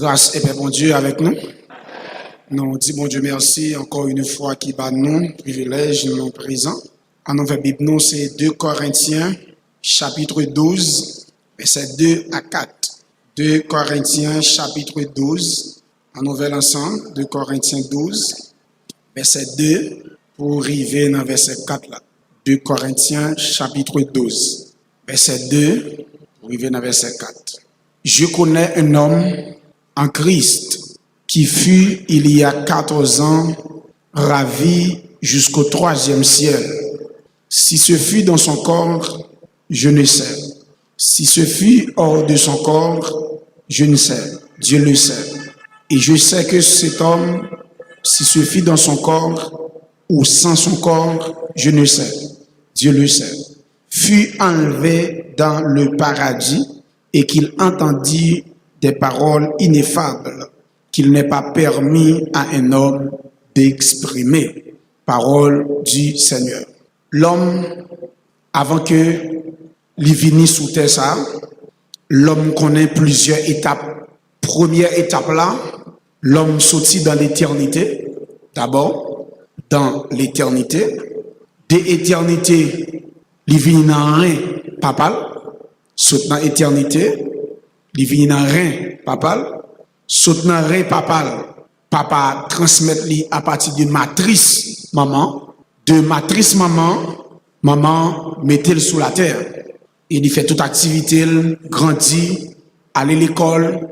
Grâce et paix, bon Dieu, avec nous. Nous disons, bon Dieu, merci encore une fois qui bat nous, privilège, nous présents. En nouvelle Bible, nous, c'est 2 Corinthiens, chapitre 12, versets 2 à 4. 2 Corinthiens, chapitre 12, en nouvel ensemble, 2 Corinthiens 12, verset 2, pour arriver dans verset 4 là. 2 Corinthiens, chapitre 12, verset 2, pour arriver dans verset 4. Je connais un homme en Christ qui fut, il y a 14 ans, ravi jusqu'au 3e ciel. Si ce fut dans son corps, je ne sais. Si ce fut hors de son corps, je ne sais. Dieu le sait. Et je sais que cet homme, si ce fut dans son corps ou sans son corps, je ne sais. Dieu le sait. Fut enlevé dans le paradis et qu'il entendit des paroles ineffables qu'il n'est pas permis à un homme d'exprimer. Parole du Seigneur. L'homme, avant que il vienne sous terre ça, l'homme connaît plusieurs étapes. Première étape là, l'homme sortit dans l'éternité. D'abord, dans l'éternité. De l'éternité, il vient dans rien papal. Saute dans l'éternité, il vient dans rien papal. Saute dans rien papal. Papa transmet lui à partir d'une matrice maman. De matrice maman, maman mettez-le sous la terre. Il fait toute activité, grandit, aller à l'école,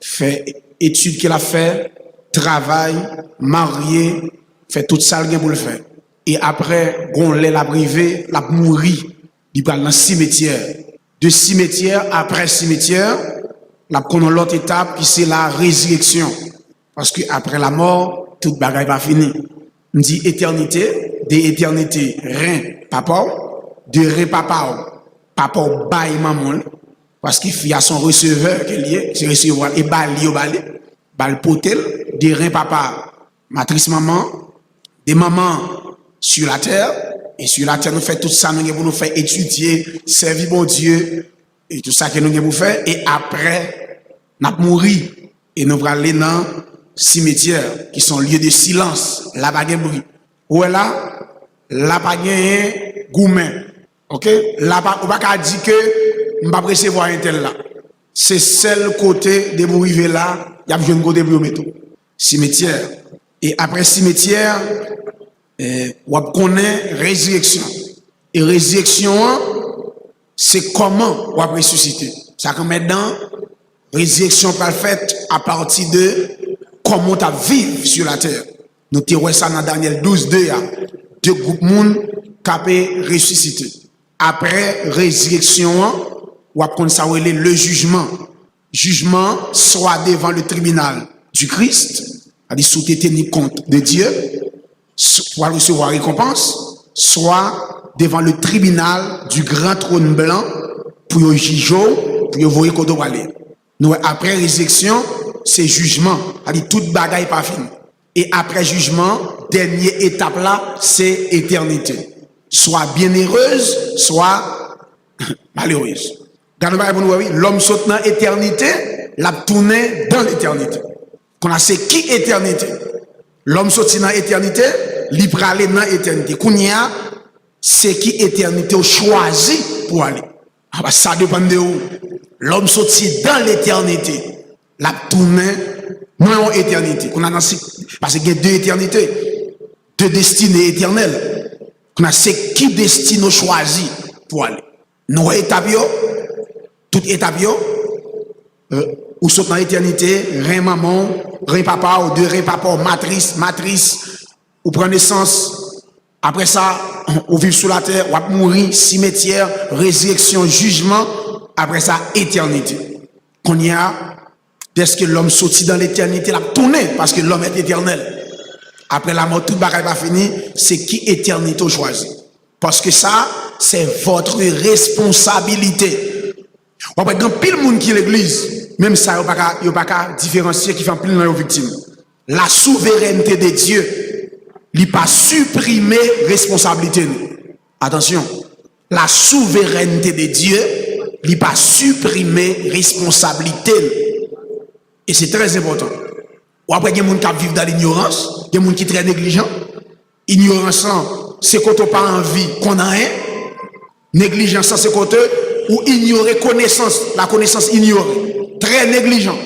fait études qu'il a fait, travail, marié, fait tout ça pour le faire. Et après, on l'a privé, l'a mouri, il va dans le cimetière. De cimetière après cimetière, la connaît l'autre étape qui c'est la résurrection. Parce que après la mort, toute bagaille va finir. On dit éternité, des éternités, rien, papa, de rien papa, papa baille maman, parce qu'il y a son receveur qui est lié, c'est recevoir et balle potel, de rien papa, matrice maman, des mamans sur la terre, et sur la terre nous fait tout ça, nous pour nous faire étudier, servir bon Dieu, et tout ça que nous avons fait, et après, nous avons mouru, et nous allons aller dans cimetière, qui sont lieux de silence, la bague bruit. Ou là, la bague goumen. Ok? Là, on va pas dire que je ne vais pas recevoir un tel là. C'est seul côté de vous arriver là, il y a besoin de côté pour mettre. Cimetière. Et après cimetière, on connaît résurrection. Et résurrection, c'est comment on va ressusciter. Ça comme maintenant, résurrection parfaite à partir de comment tu vivre sur la terre. Nous tirons ça dans Daniel 12, 2, deux groupes monde qui ressuscité. Après résurrection, on va ça le jugement. Jugement soit devant le tribunal du Christ, c'est-à-dire sous tenir compte de Dieu, soit recevoir récompense, soit devant le tribunal du grand trône blanc pour juger, pour voir qu'on doit aller. Nous, après résurrection, c'est jugement, c'est-à-dire toute bagaille pas finie. Et après jugement, dernière étape là, c'est éternité. Soit bienheureuse, soit malheureuse. L'homme saute dans l'éternité, l'a tourné dans l'éternité. Qu'on a c'est qui éternité? L'homme saute dans l'éternité, libre aller dans l'éternité. Qu'on y a, c'est qui éternité au choisi pour aller. Ah bah ça dépend de où. L'homme saute dans l'éternité, l'a tourné dans l'éternité. Parce qu'il y a deux éternités, deux destinées éternelles. On a c'est qui destine choisi pour aller. Nous étapes, toute étape, ou saute dans l'éternité, rien maman, rien papa, ou deux rien papa, matrice, ou prend naissance. Après ça, on vit sous la terre, on mourir, cimetière, résurrection, jugement. Après ça, éternité. Qu'on y a, dès que l'homme sortit dans l'éternité, il a tourné, parce que l'homme est éternel. Après la mort, tout bagaille va finir, c'est qui éternité choisi. Parce que ça, c'est votre responsabilité. On va prendre pile monde qui l'église, même ça, il n'y a pas qu'à différencier qui fait pile dans les victimes. La souveraineté de Dieu, il n'a pas supprimé responsabilité. Attention, la souveraineté de Dieu, il n'a pas supprimé responsabilité. Et c'est très important. Ou après, il y a des gens qui vivent dans l'ignorance, il y a des gens qui sont très négligents. Ignorance, c'est quand on n'a pas envie qu'on a rien. Négligence, c'est quand ou ignorer connaissance, la connaissance ignorée. Très négligent.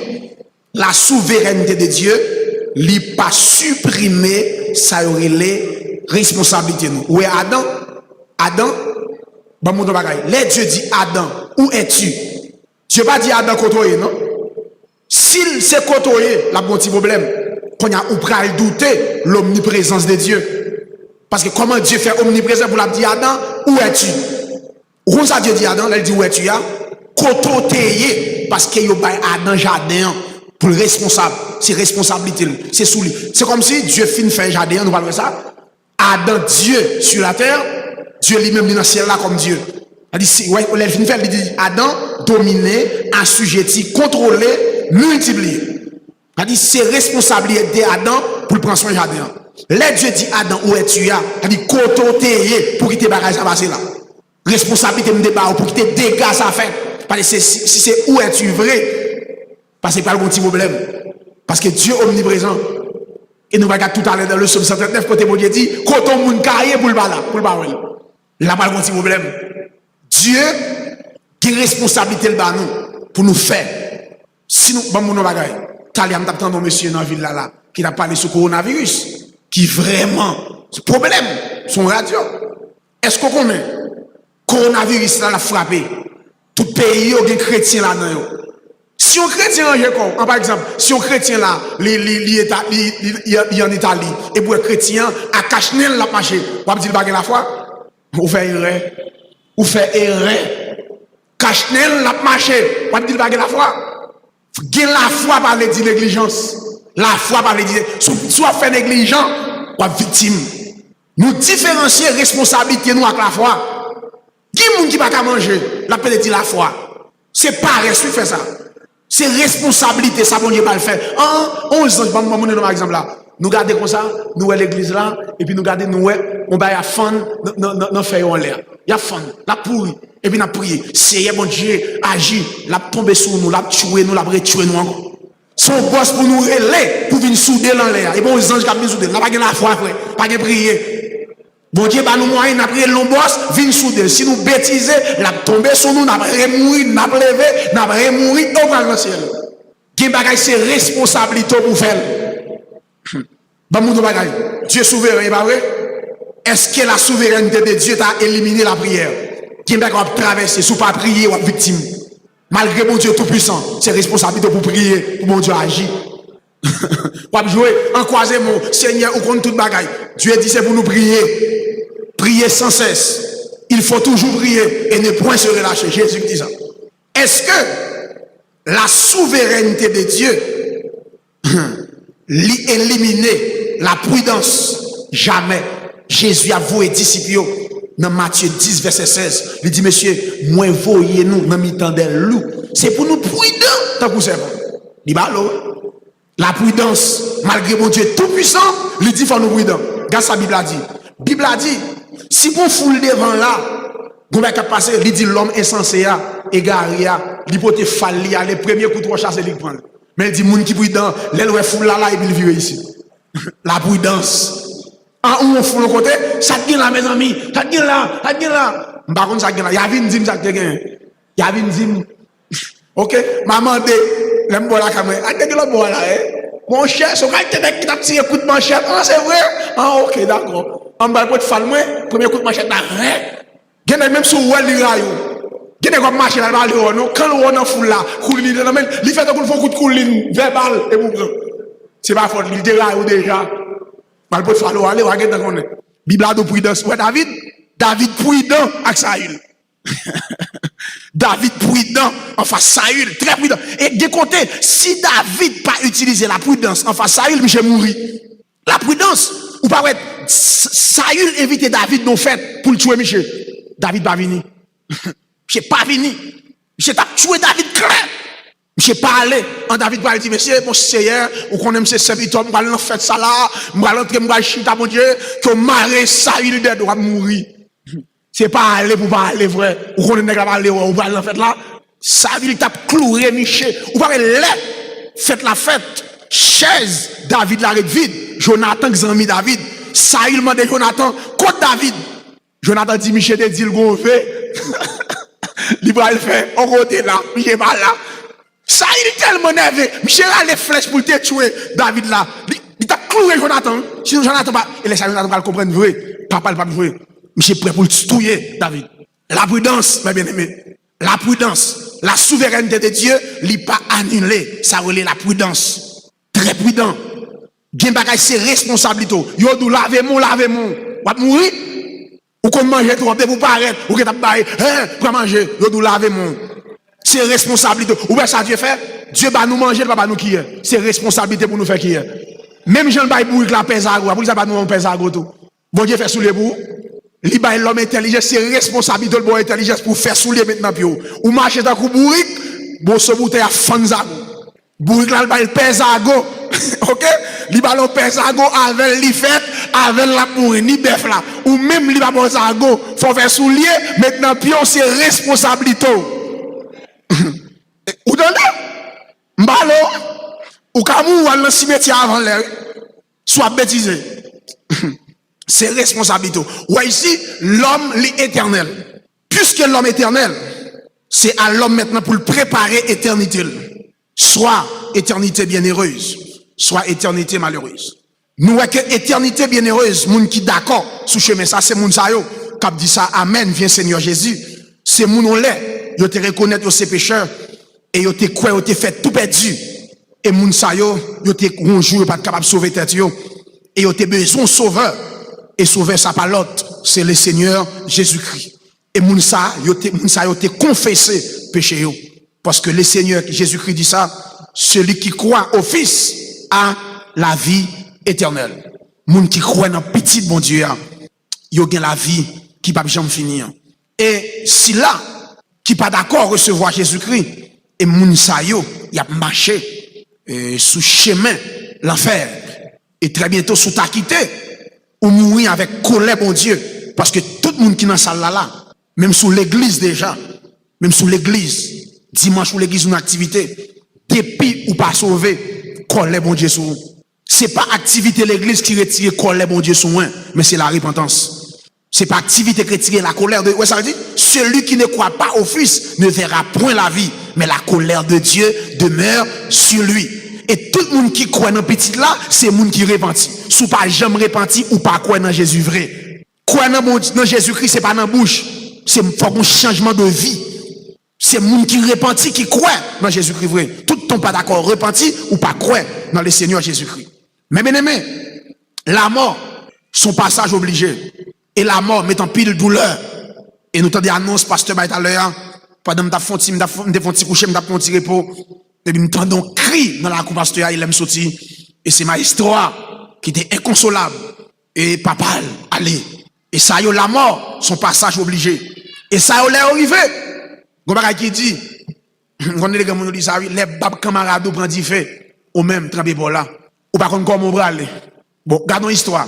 La souveraineté de Dieu, il n'a pas supprimé ça aurait les responsabilités. Oui, Adam, bon, mon bagage. Là, Dieu dit Adam, où es-tu? Dieu pas dit Adam côtoyer, non? S'il s'est côtoyé, la bon petit problème, qu'on a ou pral douter l'omniprésence de Dieu. Parce que comment Dieu fait omniprésent pour la dire Adam, où es-tu? Où ça Dieu dit Adam, là il dit où es-tu là? Côtoyer, parce que yo bay Adam jardin pour le responsable, c'est responsabilité, c'est sous lui. C'est comme si Dieu fin fait jardin, nous parlons de ça. Adam, Dieu sur la terre, Dieu lui-même dans le ciel là comme Dieu. Il dit, ouais, il dit Adam dominer, assujetti, contrôler, multiplier. Il dit c'est responsabilité d'Adam pour prendre soin du jardin. Là Dieu dit Adam où es-tu là? Il dit côtoyer pour quitter barrage à passer là. Responsabilité me débat pour quitter dégâts ça fait. Parce que si c'est où es-tu vrai? Parce que pas le petit problème. Parce que Dieu omniprésent. Et nous regardons tout à l'heure dans le psaume 139 côté Dieu dit quand on moun carrière pour le bas là, pour le bas là pas le petit problème. Dieu qui responsabilité le bas nous pour nous faire. Si nous bon mon bagay, Taliam t'attend un monsieur dans la ville là qui a parlé sur coronavirus qui vraiment ce problème son radio. Est-ce qu'on connaît coronavirus là l'a frappé tout pays au chrétien là dedans. Si on chrétien par exemple, si on chrétien là, il en Italie et pour chrétien à Cachnel la marché, on va dire bagay la foi, ou fait erreur. Ou fait erreur. Cachnel la marché, on va dire bagay la foi. Gain la foi par les négligence. La foi par les soit fait négligent, ou victime. Nous différencier responsabilité nous avec la foi. Qui moun qui pas qu'à manger, la peut dire la foi. C'est pas qui fait ça. C'est responsabilité, ça bon Dieu pas le faire. 11 ans, par exemple là. Nous gardons comme ça, nous l'église là, et puis nous gardons nous on va y a fan dans faire en l'air. Il y a fan, la pourri, et puis nous prier. C'est bon Dieu agit, la tomber sur nous, la tuer nous, la retuer nous encore. Son boss pour nous relayer, pour venir souder dans l'air. Et bon, les anges qui viennent souder, là pas la foi après, pas de prier. Bon Dieu, bah nous moyens, n'a prié le boss, viens souder. Si nous bêtiser, la tomber sur nous, n'a remourir, n'a lever, n'a remourir, on va dans le ciel. Qui bagaille c'est responsabilité pour faire. Dieu souverain, pas vrai? Est-ce que la souveraineté de Dieu t'a éliminé la prière? Qui va traverser, sous pas prier ou victime? Malgré mon Dieu tout-puissant, c'est responsabilité pour prier, pour mon Dieu agir. Pour jouer en croisement, Seigneur, ou contre toute bagaille. Dieu dit c'est pour nous prier. Prier sans cesse. Il faut toujours prier et ne point se relâcher. Jésus dit ça. Est-ce que la souveraineté de Dieu éliminer la prudence? Jamais. Jésus a voué disciples dans Matthieu 10, verset 16. Il dit, monsieur, moi voyez-nous dans mi-temps des loups. C'est pour nous prudents, tant que vous savez. Il dit, la prudence, malgré mon Dieu tout-puissant, il dit, il faut nous prudents. Regarde sa Bible a dit. Bible a dit, si vous foule devant là, vous avez passé, il dit, l'homme insensé, égaré, il peut te fallir, les premiers coups de chasse, il prend. Mais il dit, moun qui prudent, l'elle foule là, et puis il vit ici. La prudence. En où on fout le côté, ça te gagne là, mes amis, ça te gagne là, ça te gagne là. Par contre, ça te gagne là. Il y a une dîme, ça te gagne. Il y a une dîme. Ok, maman, l'aime boire la caméra. Ah, t'es là, boire là, mon cher, c'est quand tu qui t'a tiré coup de manchette. Ah, c'est vrai. Ah, ok, d'accord. En bas, pour te faire moi, premier coup de manchette, là, rien. Il y a même sur où elle ira, il y a comme marché là, non? Quand on est en foule là, couline, il fait un coup de couline, verbal, et vous prenez. C'est pas faute, il déraille déjà. Mal pour faire aller, regarde dans le Bible de prudence. Ouais, David prudent avec Saül. David prudent en face Saül, très prudent. Et de côté, si David pas utilisé la prudence en face Saül, Michel mourir. La prudence, ou pas Saül évite David non fait pour le tuer Michel. David pas venu. Michel pas venu. Michel t'a tué David clair. Je ne sais pas aller. En David va dire, monsieur, mon Seigneur, ou qu'on aime ses serviteurs, je vais aller faire ça là, je vais entrer, je vais chita, mon Dieu, que marre ça, il doit mourir. C'est pas aller pour pas aller, vrai. Ou qu'on ne va pas aller, ou va aller en fait là. Ça, il t'a cloué, Michel. Ou pas aller, faites la fête. Chaise, David la vide. Jonathan, Xami David. Saïl m'a dit Jonathan, contre David. Jonathan dit, Michel te dit le gon fait. Il va le faire, on côté là, Michel pas là. Saïl est tellement nerveux. Michel a les flèches pour te tuer David là. Il t'a cloué Jonathan. Sinon Jonathan pas, et les Jonathan va le comprendre vrai. Papa le pas vrai. Michel prêt pour le tuer David. La prudence, mes bien-aimés. La prudence, la souveraineté de Dieu, n'est pas annulée. Ça relève la prudence. Très prudent. Gen bagay c'est responsabilité. Yo dou lave-moi. Ou mourir. Ou qu'on mange trop pour paraître. Ou que t'as baillé, pour manger. Yo dou lave-moi. C'est responsabilité. Ou bien ça Dieu fait? Dieu va nous manger, pas nous qui est. C'est responsabilité pour nous faire qui est. Même Jean Baye bourrique la pesago, pour ça pas nous pesago tout. Bon Dieu fait sous les bouts. Li baye l'homme intelligent, c'est responsabilité de bon intelligence pour faire sous les maintenant pio. Ou marcher dans coup bourrique, bon ce bouteille à fanzago. Bourrique là baye pesago. OK? Li ballon pesago avec li fait avec la bourrique ni bœuf là. Ou même li ba bon zago, faut faire sous lié, maintenant pio c'est responsabilité. Ou entendez? Mbalo ou kamou ou dans cimetière avant l'air soit bêtisé. C'est responsabilité. Ou ici l'homme l'éternel. Puisque l'homme éternel, c'est à l'homme maintenant pour le préparer éternité. Soit éternité bienheureuse, soit éternité malheureuse. Nous voyons que éternité bienheureuse, moun qui d'accord sous chemin ça c'est moun sa yo. K'ap dit ça amen, viens Seigneur Jésus. C'est moun on l'est. Yo te reconnaître yo ses pécheurs et yo te quoi yo te fait tout perdu. Et moun sa yo te un jour pas capable de sauver tête yo et yo te besoin sauveur et sauver ça par l'autre, c'est le Seigneur Jésus-Christ. Et moun sa yo te confessé péché yo parce que le Seigneur Jésus-Christ dit ça, celui qui croit au Fils a la vie éternelle. Moun qui croit dans petit bon Dieu, yo gen la vie qui va jamais finir. Et si là qui pas d'accord recevoir Jésus-Christ et moun sa yo y a marché sous chemin l'enfer et très bientôt sous ta quitté ou mourir avec colère bon Dieu parce que tout le monde qui dans salle là même sous l'église déjà même sous l'église dimanche ou l'église une activité depuis ou pas sauvé colère bon Dieu sous c'est pas activité l'église qui retire colère bon Dieu sous mais c'est la repentance. C'est pas activité qui retire la colère de... Ouais, ça veut dire, celui qui ne croit pas au Fils ne verra point la vie, mais la colère de Dieu demeure sur lui. Et tout le monde qui croit dans petit là, c'est le monde qui repentit. Sous pas jamais repenti ou pas croire dans Jésus vrai. Croire dans Jésus-Christ, c'est pas dans la bouche. C'est un changement de vie. C'est le monde qui repentit, qui croit dans Jésus-Christ vrai. Tout le monde pas d'accord, repenti ou pas croire dans le Seigneur Jésus-Christ. Mais bien aimé, la mort, son passage obligé. Et la mort met en pile douleur. Et nous t'en dit annonce, pasteur, tout à l'heure, pendant que je me coucher, je me repos, et puis je me cri dans la cour pasteur, il aime sortir. Et c'est ma histoire qui était inconsolable. Et papa, allez. Et ça y est, la mort, son passage obligé. Et ça y est, arrivé. Gomara qui dit, on est les gens qui disent ça, les babes camarades prennent du fait, ou même tremper pour là. Ou par contre, comment on va aller. Bon, gardons l'histoire.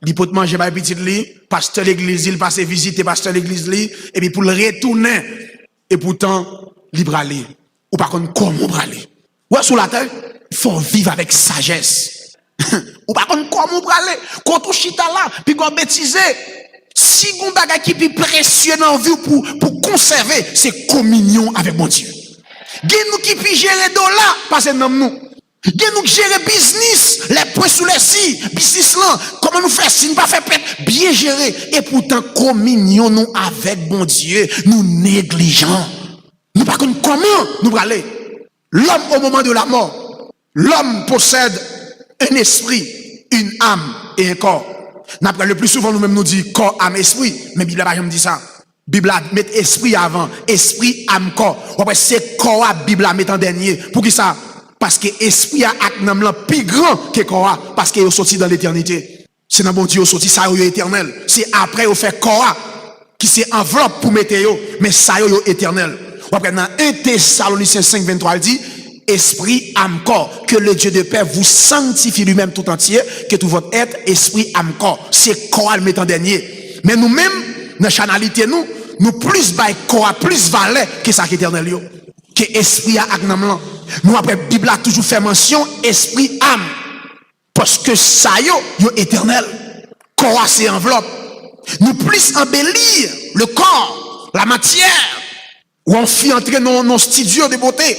Il peut manger par petit lit, pasteur l'église, il passe visiter pasteur l'église li, et puis pour le retourner, et pourtant, il va aller. Ou par contre, comment on va aller? Ouais, sous la terre, il faut vivre avec sagesse. Ou par contre, comment on va aller? Quand on chita là, puis qu'on bêtise, si on bagay qui plus précieux dans la vie pour conserver, c'est communion avec mon Dieu. Gen nous qui puis gérer dollars, parce que nous. Gen nous gérer business, les points sous les si, business là, comment nous faire si nous pas faire pète, bien gérer. Et pourtant, communion nous avec bon Dieu, nous négligents. Nous pas comment nous aller. L'homme au moment de la mort, l'homme possède un esprit, une âme et un corps. Le plus souvent nous-mêmes nous dit corps, âme, esprit, mais Bible n'a pas dit ça. Bible met esprit avant, esprit, âme, corps. Après c'est corps à Bible met en dernier. Pour qui ça? Parce que l'esprit a un plus grand que corps, parce qu'il est sorti dans l'éternité. C'est dans bon Dieu sorti, ça est éternel. C'est après il fait corps qui c'est enveloppe pour mettre mais ça est éternel. Après dans 1 Thessaloniciens 5, 23, il dit, esprit, âme, corps, que le Dieu de paix vous sanctifie lui-même tout entier, que tout votre être, esprit, âme, corps. C'est corps le met en dernier. Mais nous-mêmes, dans la chanalité, nous plus bail corps, plus valeur que ça qui est éternel. Que esprit a âme. Nous après Bible a toujours fait mention esprit âme parce que ça yo éternel. Corps c'est enveloppe. Nous plus embellir le corps, la matière ou on fit entrer dans nos studios de beauté.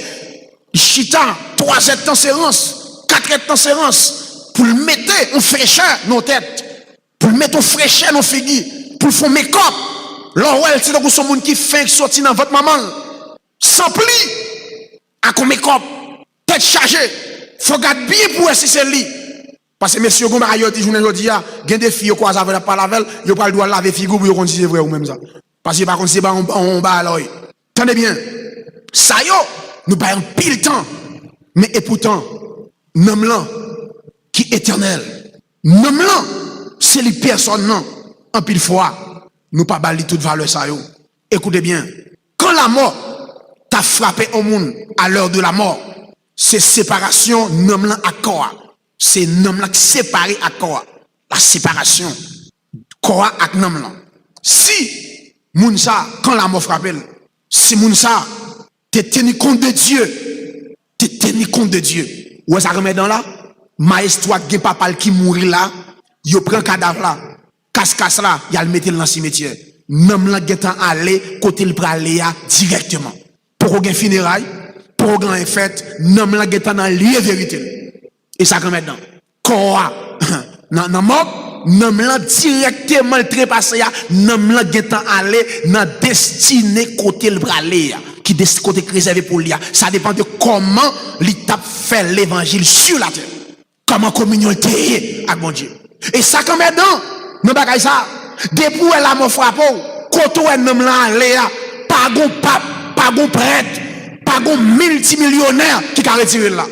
Chita 3 heures de séance, 4 heures de séance pour le mettre en fraîcheur dans nos têtes, pour le mettre en fraîcheur dans nos figures, pour le faire make-up. L'orwell c'est donc son monde qui fait sortir dans votre maman sans pli à qu'on make-up, tête chargée. Faut garder bien pour si c'est lui. Parce que monsieur Gomara yo dit journée jodi a, gen des filles quoi ça veut pas laver, yo pas le droit laver figure pour yo kon c'est vrai ou même ça. Parce que par contre c'est pas on ba alors. Tenez bien. Ça yo nous pas un pile temps. Mais et pourtant nom là qui éternel. Nom là c'est les personnes non en pile fois nous pas bali toute valeur ça yo. Écoutez bien. Quand la mort t'a frappé au monde à l'heure de la mort, c'est séparation nom là à corps. C'est nom là qui séparé à corps. La séparation corps avec nom là. Si moun ça quand la mort frappe, si moun ça t'es tenu compte de Dieu, t'es tenu compte de Dieu. Ou ça remet dans là, maestro qui papa qui mourit là, yo prend cadavre là, casse là, y a le mettre dans le cimetière. Nom là getan aller côté le praler directement. Pour gen funérailles, pour gen fête, nom là getan dans lieu vérité. Et ça remet dans quoi nan mort nom là directement le trépassé ya nom là getan aller dans destiné côté le praler qui côté réservé pour lui. Ça dépend de comment l'étape fait l'évangile sur la terre. Comment communion avec mon Dieu. Et ça quand même dans bagay ça. Depuis la mort frappe, quand on nom là aller pas gon pape, pas gon prêtre, pas gon multimillionnaire qui a retiré là.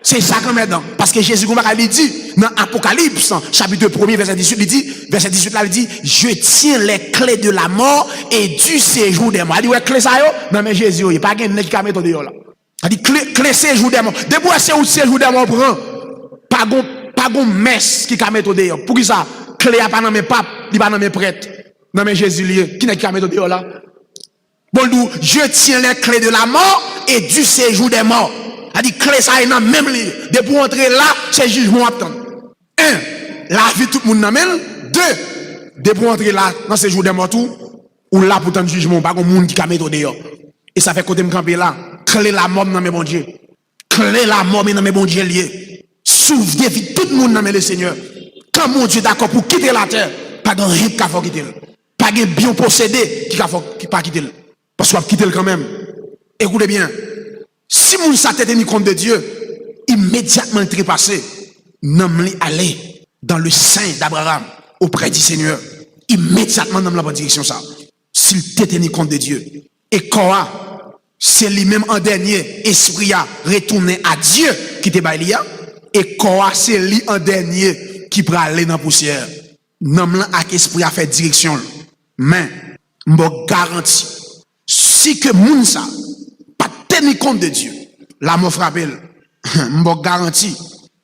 C'est ça quand même dans. Parce que Jésus il dit dans Apocalypse chapitre 1 verset 18 il dit verset 18 là il dit je tiens les clés de la mort et du séjour des morts. Il dit ouais clé ça yo non mais Jésus il pas gen qui a mettre dehors là. Il dit clé séjour des morts. Depuis c'est où séjour des morts prend pas gon messe qui a mettre dehors. Pour qui ça clé a pas dans mes papes, il pas dans mes prêtres. Non mais Jésus lié qui n'est qui a mettre dehors là. Bon nous je tiens les clés de la mort et du séjour des morts. A dit clé ça est dans même lieu. De pour entrer là, c'est jugement attend. 1. La vie tout le monde dans même. 2. De pour entrer là dans ce jour des morts tout ou là pour tant jugement pas un monde qui a mettre dehors. Et ça fait côté me camper là, clé la mort dans mes bon Dieu. Clé la mort dans mes bon Dieu lié. Sauve vie tout le monde dans le Seigneur. Quand mon Dieu d'accord pour quitter la terre, pas de rien qui faut quitter. Pas de bien possédé qui pas quitter. Parce qu'on va quitter quand même. Écoutez bien. Si moun sa tenu compte de Dieu, immédiatement trépassé, nomme li aller dans le sein d'Abraham, auprès du Seigneur. Immédiatement nomme la bonne direction ça. S'il tenu compte de Dieu. Et Korah, c'est lui-même en dernier, esprit a retourné à Dieu qui te baille. Et Korah, c'est lui en dernier qui peut aller dans la poussière. Nomme la avec esprit a fait direction. Mais, m'bo garanti, si que moun sa, tenir compte de Dieu, la mort frappe, m'bo garanti,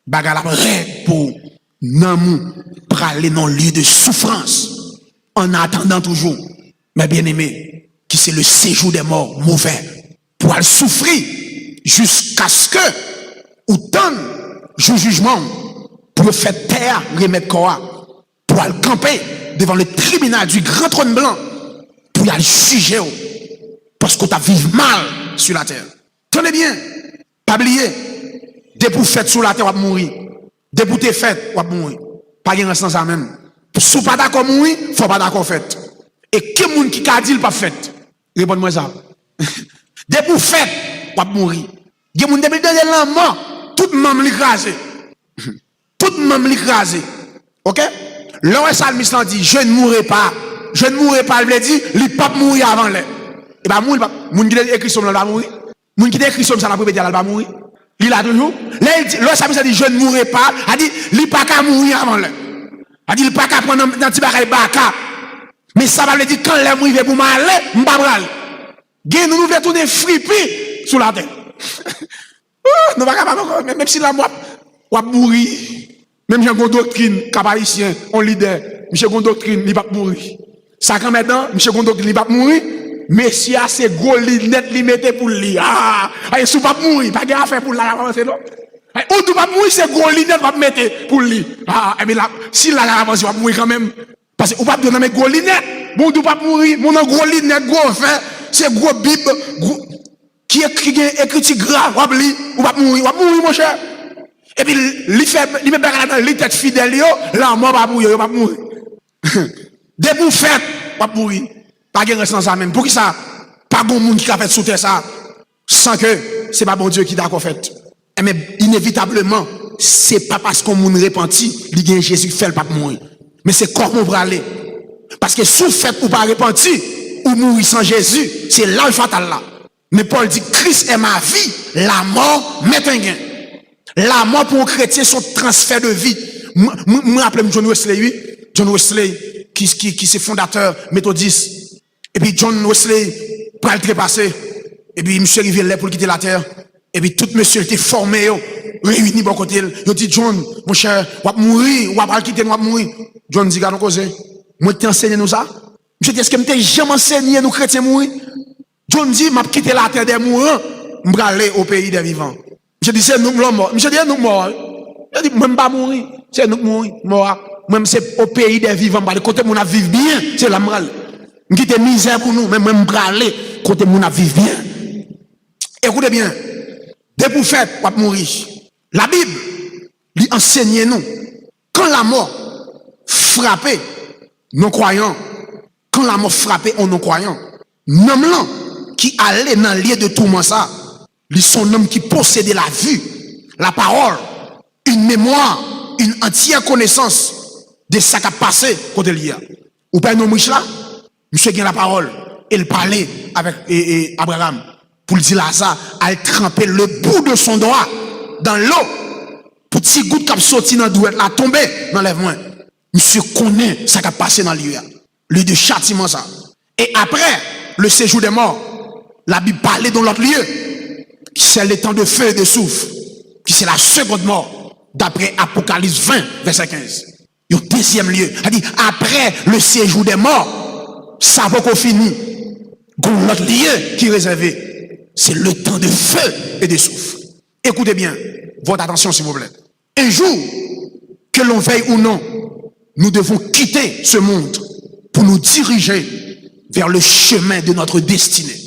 bagala prêt pour nan pour aller dans le lieu de souffrance, en attendant toujours, mais bien aimé, qui c'est le séjour des morts mauvais, pour aller souffrir jusqu'à ce que, ou tant, jugement, pour faire terre, remettre corps, pour aller camper devant le tribunal du grand trône blanc, pour aller juger, parce qu'on t'a vécu mal sur la terre. Tenez bien, pas oublier, dès pour faire sur la terre, on va mourir. Dès pour te faire, on va mourir. Pas de sens ça même. Si pas d'accord mourir, faut pas d'accord fait. Et qui moun qui a dit le pas fait? Réponds-moi ça. Dès pour faire, on va mourir. Il y a moun depuis dans la mort, tout même l'écrasé. Tout même l'écrasé. OK? L'homme salmiste dit je ne mourrai pas. Je ne mourrai pas, il veut dire, il pas mourir avant l'air. Et bien, moun qui écrit son nom va mourir. Moun qui écrit son nom ça n'a pas dire va mourir. Il a toujours. Là il dit, ça dit je ne mourrai pas, a dit il pas qu'à mourir avant l'air. A dit il pas qu'à prendre dans petit bagage baka. Mais ça va dire quand l'air mourir pour m'aller, m'pa bral. Gen nous veut tourner fripi sur la terre. Non pas capable même si la moi va mourir. Même j'ai une doctrine capalicien, on leader, monsieur une doctrine, il va mourir. Ça quand maintenant, monsieur une doctrine, il va mourir. Messia, c'est gros linette, li mette pour lui. Ah, sou pas mourir, pas de affaire pour la avancer, non? Ou tu pas mourir, c'est gros linette, va mettre pour lui. Ah, mais là, si la avance, va mourir quand même. Parce que ou pas donner gros linette. Bon, tu pas mourir, mon gros linette, gros fait, c'est gros bible, gros, qui écrit grave, ou pas mourir, mon cher. Et puis, il met dans les têtes fidèles, là, mort va mourir, va mourir. Dès pour faire, va mourir. Pas de sans ça même. Pour qui ça? Pas bon monde qui a fait sauter ça. Sans que c'est pas bon Dieu qui d'accord fait. Mais inévitablement, c'est pas parce qu'on moun repenti, il y a Jésus qui fait le pas mourir. Mais c'est comment on va aller. Parce que sous fait ou pas repenti, ou mourir sans Jésus, c'est là le fatal là. Mais Paul dit, Christ est ma vie, la mort m'est un gain. La mort pour un chrétien, son transfert de vie. Moi, appelle John Wesley, oui. John Wesley, qui c'est fondateur méthodiste. Et puis John Wesley, pour le trépasser. Et puis monsieur arrivé là pour quitter la terre. Et puis tout monsieur était formé, réuni bon côté. Il dit, John, mon cher, on va mourir, on va quitter, on va mourir. John dit, regarde, cause. Moi, t'ai enseigné nous ça. Je dis, est-ce que m't'ai jamais enseigné nous chrétiens mourir? John dit, m'a quitté la terre des mourants, m'bra aller au pays des vivants. Je dis, c'est nous morts. Je dis, nous morts. Je dis, moi, m'pas mourir. C'est nous mourir. Mort. Même c'est au pays des vivants. Le côté où on a vivre bien, c'est la morale. M'quitte misère pour nous, mais moi, m'bra aller côté où on a vivre bien. Écoutez bien. Dès pour faire, on va mourir. La Bible, lui enseigne nous. Quand la mort frappait nos croyants, quand la mort frappait en non croyants, l'homme là qui allait dans le lieu de tourment ça, lui son homme qui possédait la vue, la parole, une mémoire, une entière connaissance de ce qui a passé côté lié. Ou pas un homme riche là, monsieur qui a la parole, il parlait avec Abraham pour dire Lazare, à tremper le bout de son doigt dans l'eau, pour petit goutte qui a sorti dans la douette, la tomber dans les mains. Monsieur connaît ce qui a passé dans le lieu de châtiment ça. Et après le séjour des morts, la Bible parlait dans l'autre lieu, c'est le temps de feu et de souffle, qui c'est la seconde mort, d'après Apocalypse 20, verset 15. Le deuxième lieu, elle dit, après le séjour des morts, ça va qu'on finit. Dans l'autre lieu qui est réservé, c'est le temps de feu et de souffle. Écoutez bien, votre attention s'il vous plaît. Un jour, que l'on veuille ou non, nous devons quitter ce monde pour nous diriger vers le chemin de notre destinée.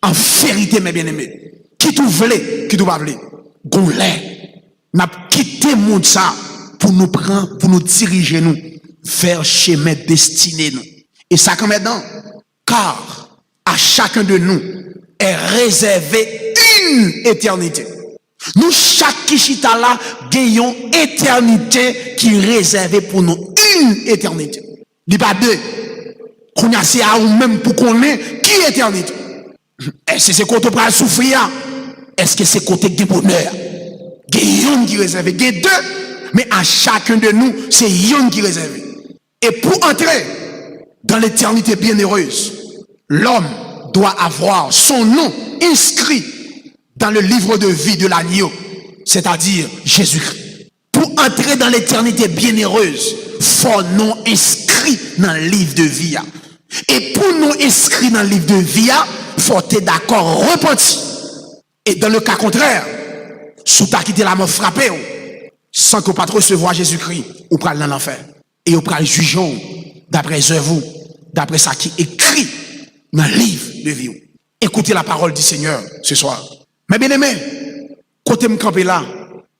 En vérité, mes bien-aimés, qui tout voulait, qui tout pas voulait, gonlait, n'a quitté le monde ça pour nous prendre, pour nous diriger nous vers le chemin destiné nous. Et ça comme maintenant, car à chacun de nous est réservé une éternité. Nous, chaque Kishita là, gagnons éternité qui est réservée pour nous. Une éternité. Il n'y a pas deux. Qu'on a c'est à ou même pour qu'on ait qui est éternité. Est-ce que c'est côté pour souffrir? Est-ce que c'est côté de bonheur? Gagnons qui est réservé. Gagnons deux, mais à chacun de nous, c'est yon qui est réservé. Et pour entrer dans l'éternité bienheureuse, l'homme doit avoir son nom inscrit dans le livre de vie de l'agneau, c'est-à-dire Jésus-Christ. Pour entrer dans l'éternité bienheureuse, faut nom inscrit dans le livre de vie. Et pour nous inscrit dans le livre de vie, faut être d'accord repenti. Et dans le cas contraire, si tu as quitté la mort frappée, sans que pas recevoir Jésus-Christ, ou pral dans l'enfer. Et ou pral juger d'après œuvre, d'après ça qui est écrit dans le livre de vie. Écoutez la parole du Seigneur ce soir. Mais bien aimé, côté me camper là,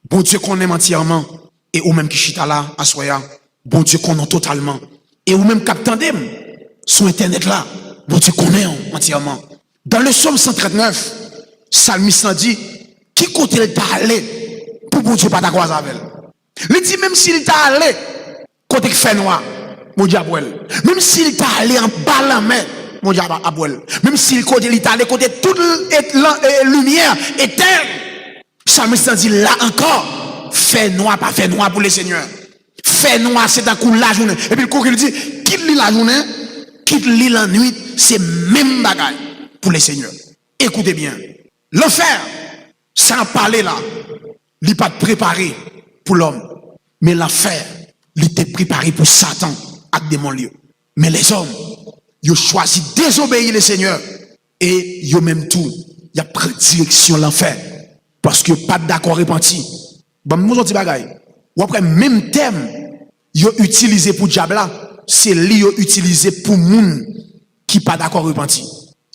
bon Dieu qu'on aime entièrement, et ou même qui chita là, à soya, bon Dieu qu'on aime totalement, et ou même captandem, sur internet là, bon Dieu qu'on aime entièrement. Dans le psaume 139, Psalmiste dit, qui côté il t'a allé, pour bon Dieu pas d'accord avec elle. Il dit même s'il t'a allé, côté qui fait noir, mon diable, même s'il t'a allé en bas la main, mon diable abouel. Même si le côté l'Italie, côté toute lumière éteinte, Psalmiste dit là encore, fait noir, pas fait noir pour le Seigneur. Fait noir, c'est un coup la journée. Et puis le coup il dit, quitte lui la journée, quitte lui la nuit, c'est même bagaille pour le Seigneur. Écoutez bien, l'enfer, sans parler là, il n'est pas préparé pour l'homme. Mais l'enfer, il était préparé pour Satan, avec des démons. Mais les hommes, ils ont choisi de désobéir le Seigneur Et yo même tout, y a pris direction l'enfer. Parce que pas d'accord repenti. Bon, nous on dit bagaille. Ou après, même thème, yo utilisé pour diable là, c'est lui yo utilisé pour moun qui pas d'accord repenti.